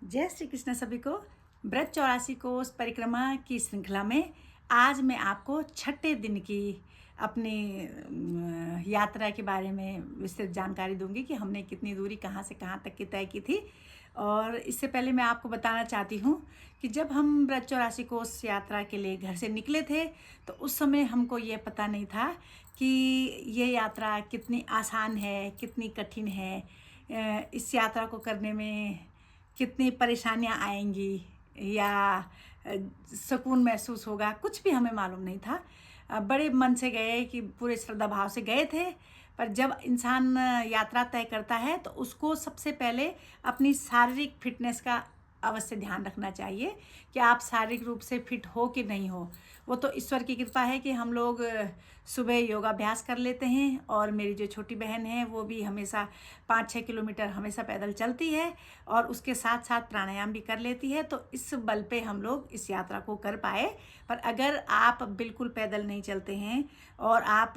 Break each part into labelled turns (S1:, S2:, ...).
S1: जय श्री कृष्ण सभी को। ब्रज 84 कोस परिक्रमा की श्रृंखला में आज मैं आपको छठे दिन की अपनी यात्रा के बारे में विस्तृत जानकारी दूंगी कि हमने कितनी दूरी कहाँ से कहाँ तक की तय की थी। और इससे पहले मैं आपको बताना चाहती हूँ कि जब हम ब्रज 84 कोस यात्रा के लिए घर से निकले थे तो उस समय हमको ये पता नहीं था कि ये यात्रा कितनी आसान है, कितनी कठिन है, इस यात्रा को करने में कितनी परेशानियां आएंगी या सुकून महसूस होगा, कुछ भी हमें मालूम नहीं था। बड़े मन से गए कि पूरे श्रद्धा भाव से गए थे। पर जब इंसान यात्रा तय करता है तो उसको सबसे पहले अपनी शारीरिक फिटनेस का अवश्य ध्यान रखना चाहिए कि आप शारीरिक रूप से फिट हो कि नहीं हो। वो तो ईश्वर की कृपा है कि हम लोग सुबह योगाभ्यास कर लेते हैं और मेरी जो छोटी बहन है वो भी हमेशा 5-6 किलोमीटर हमेशा पैदल चलती है और उसके साथ साथ प्राणायाम भी कर लेती है। तो इस बल पे हम लोग इस यात्रा को कर पाए। पर अगर आप बिल्कुल पैदल नहीं चलते हैं और आप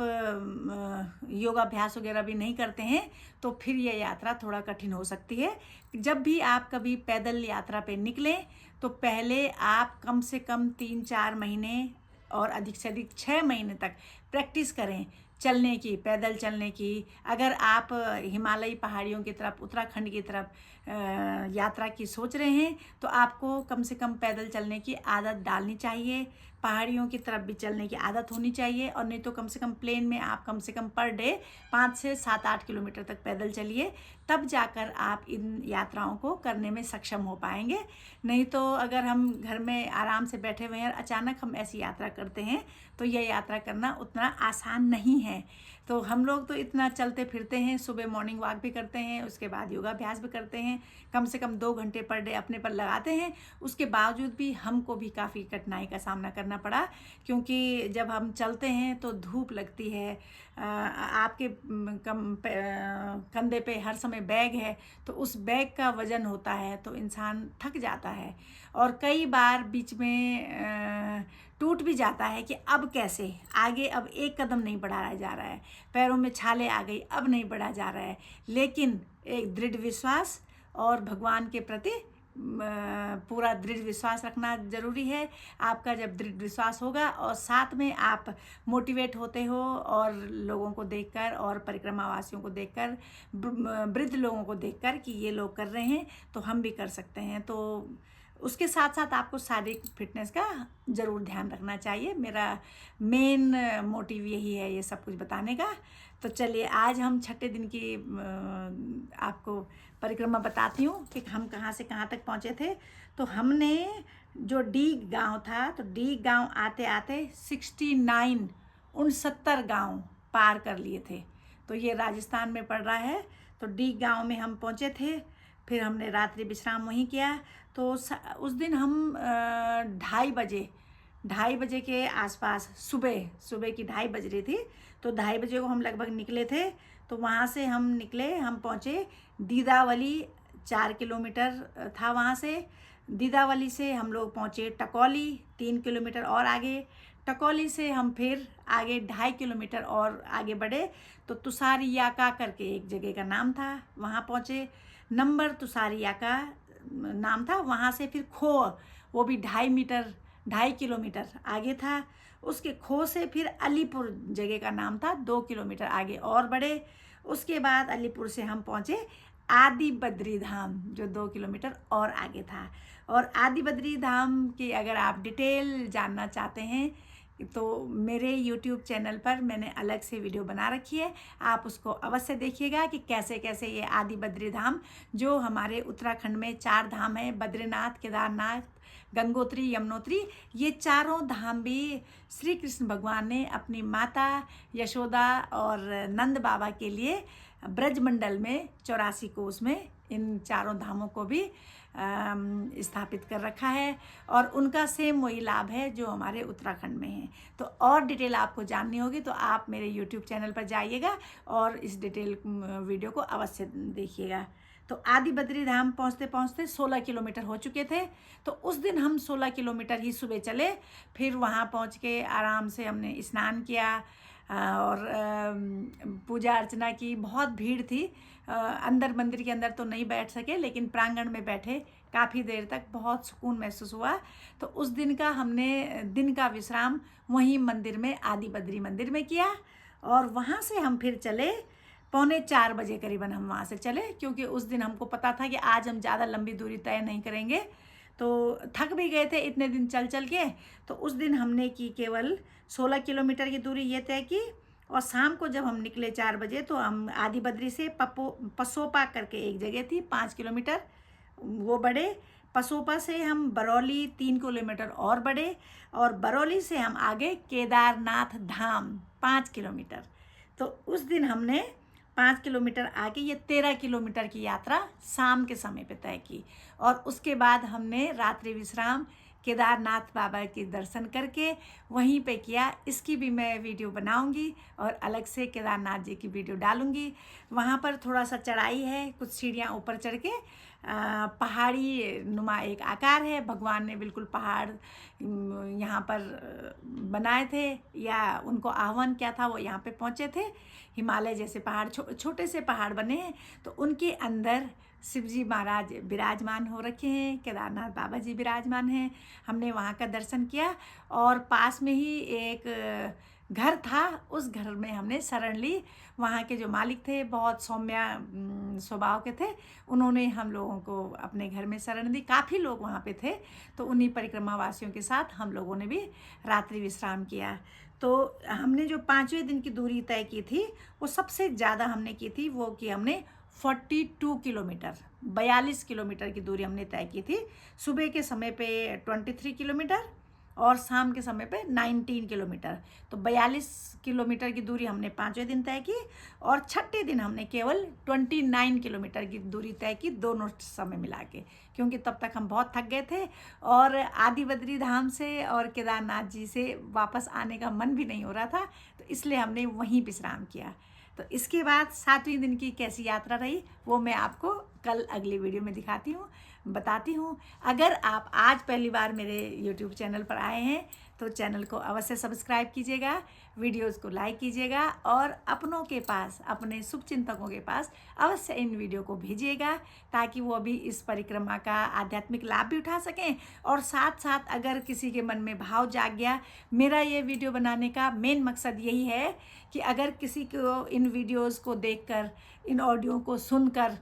S1: योगाभ्यास वगैरह भी नहीं करते हैं तो फिर यह यात्रा थोड़ा कठिन हो सकती है। जब भी आप कभी पैदल यात्रा पे निकलें तो पहले आप कम से कम 3-4 महीने और अधिक से अधिक 6 महीने तक प्रैक्टिस करें चलने की, पैदल चलने की। अगर आप हिमालयी पहाड़ियों की तरफ, उत्तराखंड की तरफ यात्रा की सोच रहे हैं तो आपको कम से कम पैदल चलने की आदत डालनी चाहिए। पहाड़ियों की तरफ भी चलने की आदत होनी चाहिए और नहीं तो कम से कम प्लेन में आप कम से कम पर डे 5 से 7-8 किलोमीटर तक पैदल चलिए, तब जाकर आप इन यात्राओं को करने में सक्षम हो पाएंगे। नहीं तो अगर हम घर में आराम से बैठे हुए हैं और अचानक हम ऐसी यात्रा करते हैं तो यह यात्रा करना उतना आसान नहीं है। तो हम लोग तो इतना चलते फिरते हैं, सुबह मॉर्निंग वॉक भी करते हैं, उसके बाद योगाभ्यास भी करते हैं, कम से कम 2 घंटे पर डे अपने पर लगाते हैं। उसके बावजूद भी हमको भी काफ़ी कठिनाई का सामना करना पड़ा, क्योंकि जब हम चलते हैं तो धूप लगती है, आपके कंधे पे हर समय बैग है तो उस बैग का वजन होता है तो इंसान थक जाता है और कई बार बीच में टूट भी जाता है कि अब कैसे आगे, अब एक कदम नहीं बढ़ाया जा रहा है, पैरों में छाले आ गई, अब नहीं बढ़ा जा रहा है। लेकिन एक दृढ़ विश्वास और भगवान के प्रति पूरा दृढ़ विश्वास रखना ज़रूरी है। आपका जब दृढ़ विश्वास होगा और साथ में आप मोटिवेट होते हो और लोगों को देखकर और परिक्रमा वासियों को देखकर, वृद्ध लोगों को देखकर कि ये लोग कर रहे हैं तो हम भी कर सकते हैं, तो उसके साथ साथ आपको शारीरिक फिटनेस का ज़रूर ध्यान रखना चाहिए। मेरा मेन मोटिव यही है ये सब कुछ बताने का। तो चलिए आज हम छठे दिन की आपको परिक्रमा बताती हूँ कि हम कहाँ से कहाँ तक पहुँचे थे। तो हमने जो डीग गांव था तो डीग गांव आते आते 69 गांव पार कर लिए थे। तो ये राजस्थान में पड़ रहा है। तो डीग गांव में हम पहुँचे थे, फिर हमने रात्रि विश्राम वहीं किया। तो उस दिन हम 2:30 बजे के आसपास, सुबह की 2:30 बज रही थी, तो 2:30 बजे को हम लगभग निकले थे। तो वहाँ से हम निकले, हम पहुँचे दीदावली, 4 किलोमीटर था वहाँ से। दीदावली से हम लोग पहुँचे टकौली, 3 किलोमीटर और आगे। टकौली से हम फिर आगे 2.5 किलोमीटर और आगे बढ़े तो तुषारियाका करके एक जगह का नाम था, वहाँ पहुँचे। नंबर तुषारियाका नाम था। वहाँ से फिर खो, वो भी 2.5 किलोमीटर आगे था। उसके खो से फिर अलीपुर जगह का नाम था, 2 किलोमीटर आगे और बढ़े। उसके बाद अलीपुर से हम पहुँचे आदि बद्री धाम, जो 2 किलोमीटर और आगे था। और आदि बद्री धाम की अगर आप डिटेल जानना चाहते हैं तो मेरे YouTube चैनल पर मैंने अलग से वीडियो बना रखी है, आप उसको अवश्य देखिएगा कि कैसे कैसे ये आदि बद्री धाम, जो हमारे उत्तराखंड में 4 धाम हैं, बद्रीनाथ, केदारनाथ, गंगोत्री, यमुनोत्री, ये चारों धाम भी श्री कृष्ण भगवान ने अपनी माता यशोदा और नंद बाबा के लिए ब्रजमंडल में 84 कोस में इन चारों धामों को भी स्थापित कर रखा है और उनका सेम वही लाभ है जो हमारे उत्तराखंड में है। तो और डिटेल आपको जाननी होगी तो आप मेरे YouTube चैनल पर जाइएगा और इस डिटेल वीडियो को अवश्य देखिएगा। तो आदि बद्री धाम पहुँचते पहुँचते 16 किलोमीटर हो चुके थे। तो उस दिन हम 16 किलोमीटर ही सुबह चले, फिर वहाँ पहुँच के आराम से हमने स्नान किया और पूजा अर्चना की। बहुत भीड़ थी, अंदर मंदिर के अंदर तो नहीं बैठ सके, लेकिन प्रांगण में बैठे काफ़ी देर तक बहुत सुकून महसूस हुआ। तो उस दिन का हमने दिन का विश्राम वहीं मंदिर में, आदि बद्री मंदिर में किया। और वहाँ से हम फिर चले 3:45 बजे करीबन हम वहाँ से चले, क्योंकि उस दिन हमको पता था कि आज हम ज़्यादा लंबी दूरी तय नहीं करेंगे। तो थक भी गए थे इतने दिन चल चल के। तो उस दिन हमने की केवल 16 किलोमीटर की दूरी ये तय की। और शाम को जब हम निकले 4 बजे, तो हम आदि बद्री से पसोपा करके एक जगह थी 5 किलोमीटर वो बढ़े। पसोपा से हम बरौली 3 किलोमीटर और बढ़े। और बरौली से हम आगे केदारनाथ धाम 5 किलोमीटर। तो उस दिन हमने 5 किलोमीटर आके ये 13 किलोमीटर की यात्रा शाम के समय पे तय की। और उसके बाद हमने रात्रि विश्राम केदारनाथ बाबा के दर्शन करके वहीं पे किया। इसकी भी मैं वीडियो बनाऊंगी और अलग से केदारनाथ जी की वीडियो डालूंगी। वहाँ पर थोड़ा सा चढ़ाई है, कुछ सीढ़ियाँ ऊपर चढ़ के पहाड़ी नुमा एक आकार है। भगवान ने बिल्कुल पहाड़ यहाँ पर बनाए थे, या उनको आह्वान किया था, वो यहाँ पे पहुँचे थे। हिमालय जैसे पहाड़, छोटे से पहाड़ बने हैं। तो उनके अंदर शिवजी महाराज विराजमान हो रखे हैं, केदारनाथ बाबा जी विराजमान हैं। हमने वहाँ का दर्शन किया। और पास में ही एक घर था, उस घर में हमने शरण ली। वहाँ के जो मालिक थे बहुत सौम्य स्वभाव के थे, उन्होंने हम लोगों को अपने घर में शरण दी। काफ़ी लोग वहाँ पे थे, तो उन्हीं परिक्रमा वासियों के साथ हम लोगों ने भी रात्रि विश्राम किया। तो हमने जो 5वें दिन की दूरी तय की थी, वो सबसे ज़्यादा हमने की थी, वो कि हमने 42 किलोमीटर 42 किलोमीटर की दूरी हमने तय की थी। सुबह के समय पे 23 किलोमीटर और शाम के समय पे 19 किलोमीटर। तो 42 किलोमीटर की दूरी हमने 5वें दिन तय की। और 6ठे दिन हमने केवल 29 किलोमीटर की दूरी तय की, दोनों समय मिला के, क्योंकि तब तक हम बहुत थक गए थे। और आदि बद्री धाम से और केदारनाथ जी से वापस आने का मन भी नहीं हो रहा था, तो इसलिए हमने वहीं विश्राम किया। तो इसके बाद 7वें दिन की कैसी यात्रा रही, वो मैं आपको कल अगली वीडियो में दिखाती हूँ, बताती हूँ। अगर आप आज पहली बार मेरे YouTube चैनल पर आए हैं, तो चैनल को अवश्य सब्सक्राइब कीजिएगा, वीडियोज़ को लाइक कीजिएगा, और अपनों के पास, अपने शुभचिंतकों के पास अवश्य इन वीडियो को भेजिएगा, ताकि वो भी इस परिक्रमा का आध्यात्मिक लाभ भी उठा सकें। और साथ साथ अगर किसी के मन में भाव जाग गया, मेरा ये वीडियो बनाने का मेन मकसद यही है कि अगर किसी को इन वीडियोज़ को देखकर, इन ऑडियो को सुनकर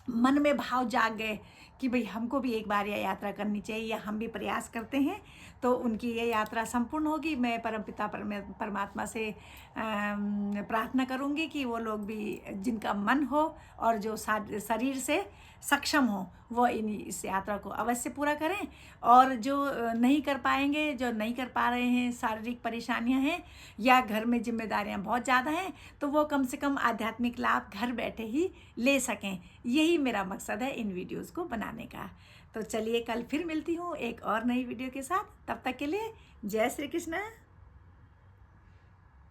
S1: मन में भाव जाग गए कि भाई हमको भी एक बार यह यात्रा करनी चाहिए, या हम भी प्रयास करते हैं, तो उनकी ये यात्रा संपूर्ण होगी। मैं परमपिता परमात्मा से प्रार्थना करूंगी कि वो लोग भी, जिनका मन हो और जो शरीर से सक्षम हो, वो इस यात्रा को अवश्य पूरा करें। और जो नहीं कर पाएंगे, जो नहीं कर पा रहे हैं, शारीरिक परेशानियां हैं या घर में जिम्मेदारियां बहुत ज़्यादा हैं, तो वो कम से कम आध्यात्मिक लाभ घर बैठे ही ले सकें। यही मेरा मकसद है इन वीडियोज़ को बनाने का। तो चलिए कल फिर मिलती हूँ एक और नई वीडियो के साथ। तब तक के लिए जय श्री कृष्ण।